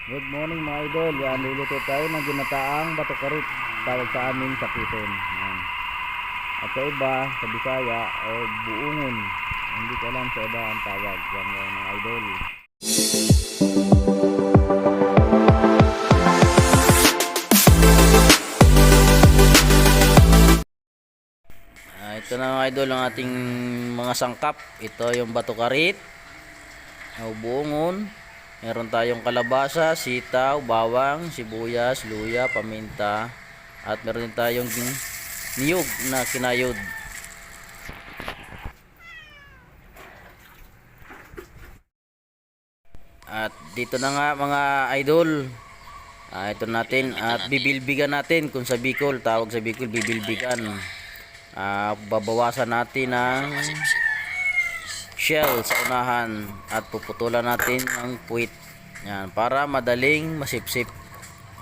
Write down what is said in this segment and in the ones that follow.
Good morning mga idol. Yan, luluto tayo ng ginataang bato karit. Tawag sa amin sa Quezon. Yan. At sa iba, sa Bisaya o buungon. Hindi ko alam sa iba ang tawag. Yan mga idol. Ito na mga idol ang ating mga sangkap. Ito yung bato karit o buungon. Meron tayong kalabasa, sitaw, bawang, sibuyas, luya, paminta, at meron din tayong niyog na kinayod. At dito na nga mga idol. Ito natin at bibilbigan natin kung sa Bicol, tawag sa Bicol bibilbigan. Babawasan natin ng shell sa unahan at puputulan natin ng puwit. Yan, para madaling masipsip.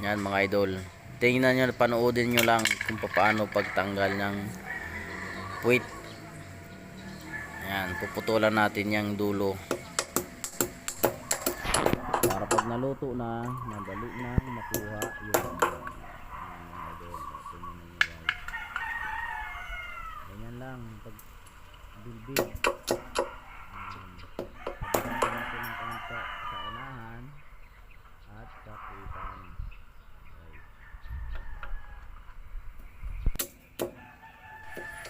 Yan mga idol. Tingnan nyo, panoodin nyo lang kung paano pagtanggal ng puwit. Yan, puputulan natin yung dulo. Para pag naluto na, madali na makuha yung ganyan lang pag bilbil. Sa unahan at sa puwitan.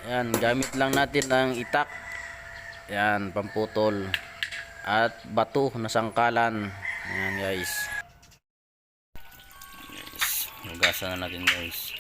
Yan, gamit lang natin ng itak. Yan, pamputol at bato na sangkalan. Yan guys. Hugasan na natin guys.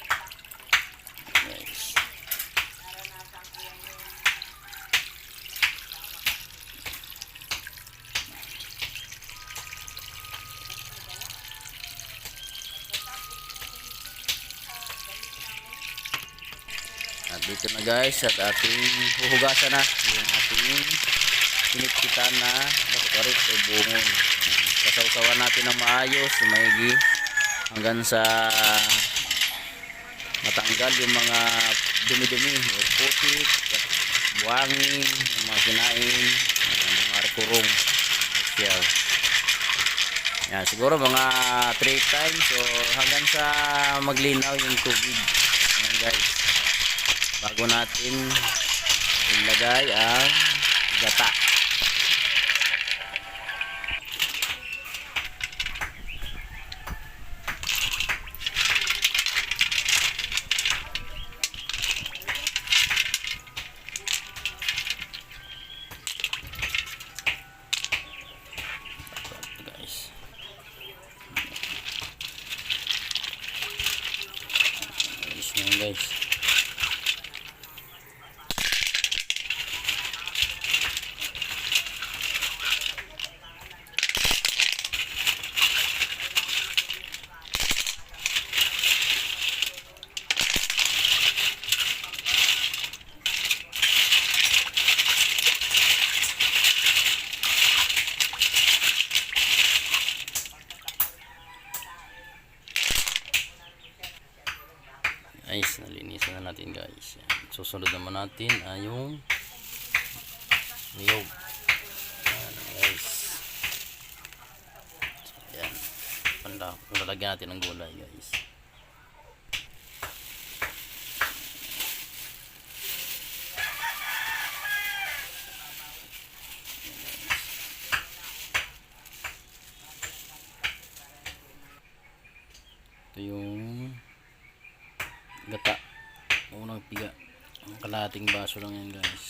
At dito na guys, at ating huhugasan na yung ating pinitkitan na bato karit o buungon. Kasawsawan natin ng maayos, maigi hanggang sa matanggal yung mga dumi-dumi o putik at buhangin, yung mga kinain, mga kurong. Yan, siguro mga 3 times o hanggang sa maglinaw yung tubig. Yan guys, bago natin ilagay ang gata. Guys, nalinisan na natin guys. Susunod naman natin ay yung niyog. Yan guys. Yan. Lalagyan natin ng gulay guys. Ito yung gata, unang piga, ang kalahating baso lang yan guys.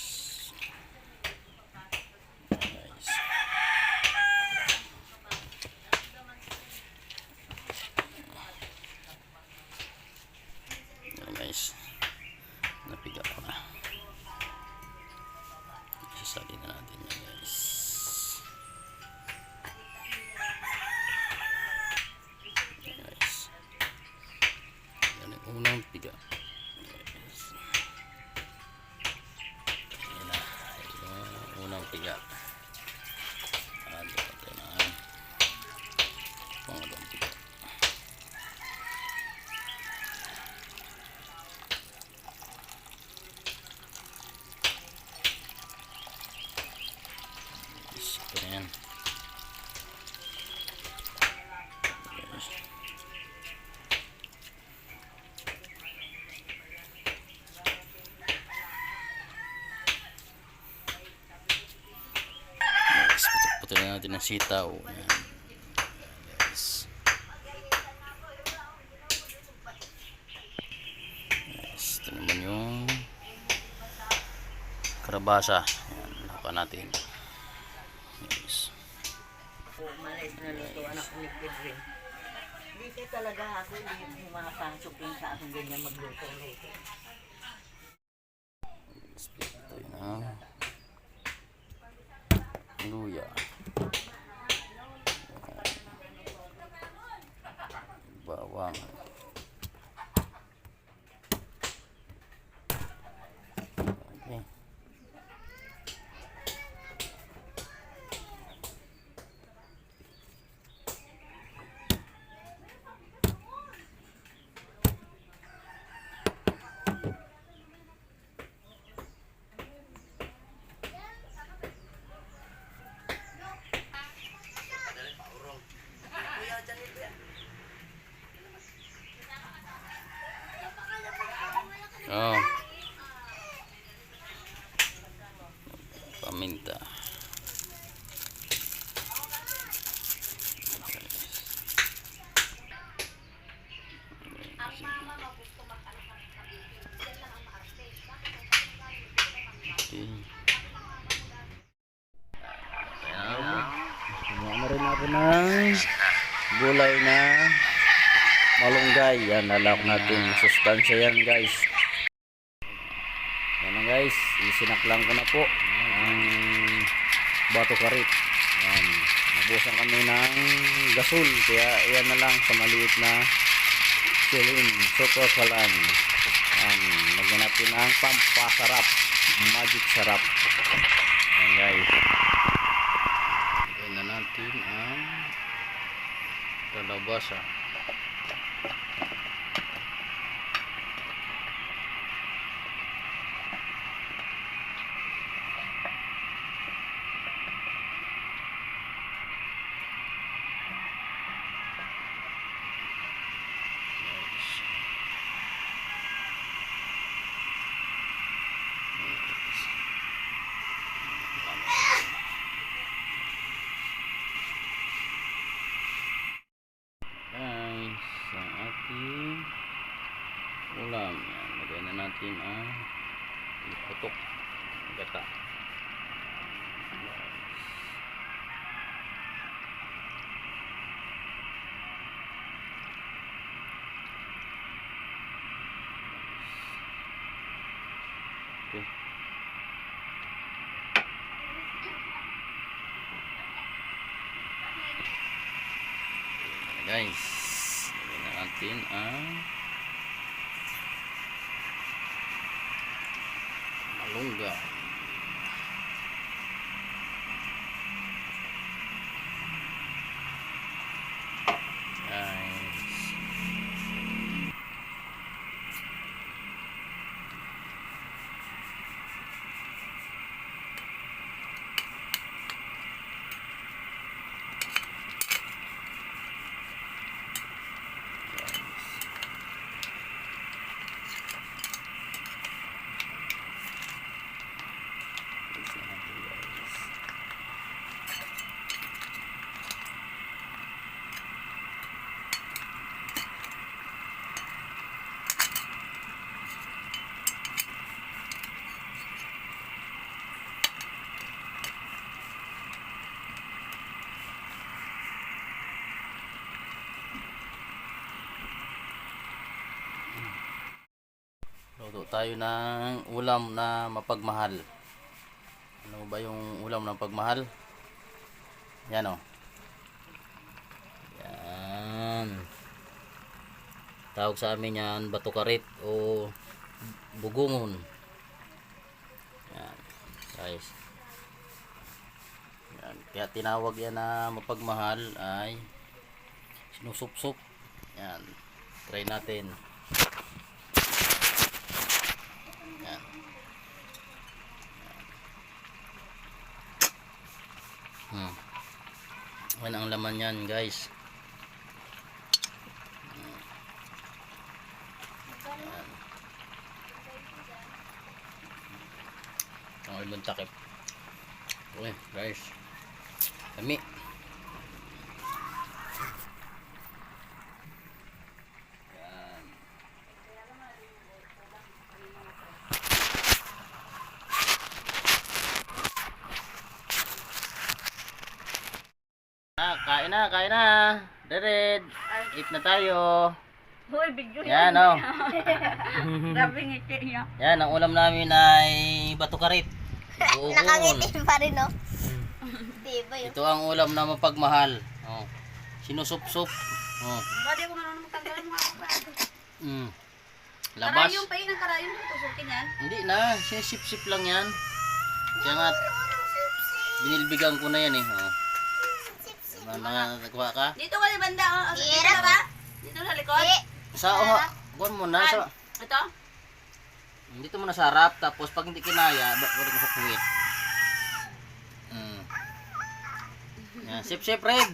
Yan guys, napiga ko na, sasalin na natin yan guys. Yan guys, yan ang unang piga. Tiga. Ito na pangalawang tiga. Ito na yan. Lagyan natin ng sitaw. Yan. Guys. Yes. Ito naman yung karabasa. Yan. Lakukan natin. Yes. Malis na luto, anak ko nagpidrin. Hindi ka talaga ako, hindi makapasok yun sa akin ganyan magluto-luto. Ito yun na. Luya. Bawang. Okay. Oh. Paminta. Okay. Kumuha na rin ako ng gulay na malunggay. Yan, lalak natin. Sustansya yan, guys. Yan na, guys. Isinaklang ko na po ang bato karit. Yan. Nabusan kami ng gasol. Kaya yan na lang sa maliit na silin. Super kalan. Yan. Lagyan natin ang pampasarap. Magic sarap. Yan, guys. Lagyan na natin ang kalabasa. Guys, ang ating ulam. Yan, lagay na natin ang putok gata. Okay. Guys, lagyan na natin ang malunggay. Guys, luto tayo ng ulam na mapagmahal. Ano ba yung ulam na mapagmahal? Yan o. Yan. Tawag sa amin yan, bato karit o bugungon. Yan. Guys. Yan. Kaya tinawag yan na mapagmahal ay sinusupsup. Yan. Try natin. Yan. Yan ang laman yan, guys. Yan. Ang ibang takip. Okay, guys. Lami. Kain na, kain na. Red, eat na tayo. Hoy, bigyo Yan, oh. Grabe ngiti niya. Yan, ang ulam namin ay bato karit. Buon. Nakangitim pa rin, no? Diba yun? Ito ang ulam na mapagmahal. Oh. Sinusup-sup. Oh. Pwede ko marunong magtanggalan mga kapatid. Mm. Labas. Karayong pa yun ang karayong tutusukin yan. Hindi na, sinisip-sip lang yan. Kaya nga, binilbigan ko na yan eh. Oh. Diba, nagwa ka? Dito ka ni banda. Oh. Dito Hirap. na ba? Dito sa likod? Sa, kuhan mo na. Sa, Ito? dito mo na sa harap, tapos pag hindi kinaya, balik mo sa puwit. Yan, sip-sip red.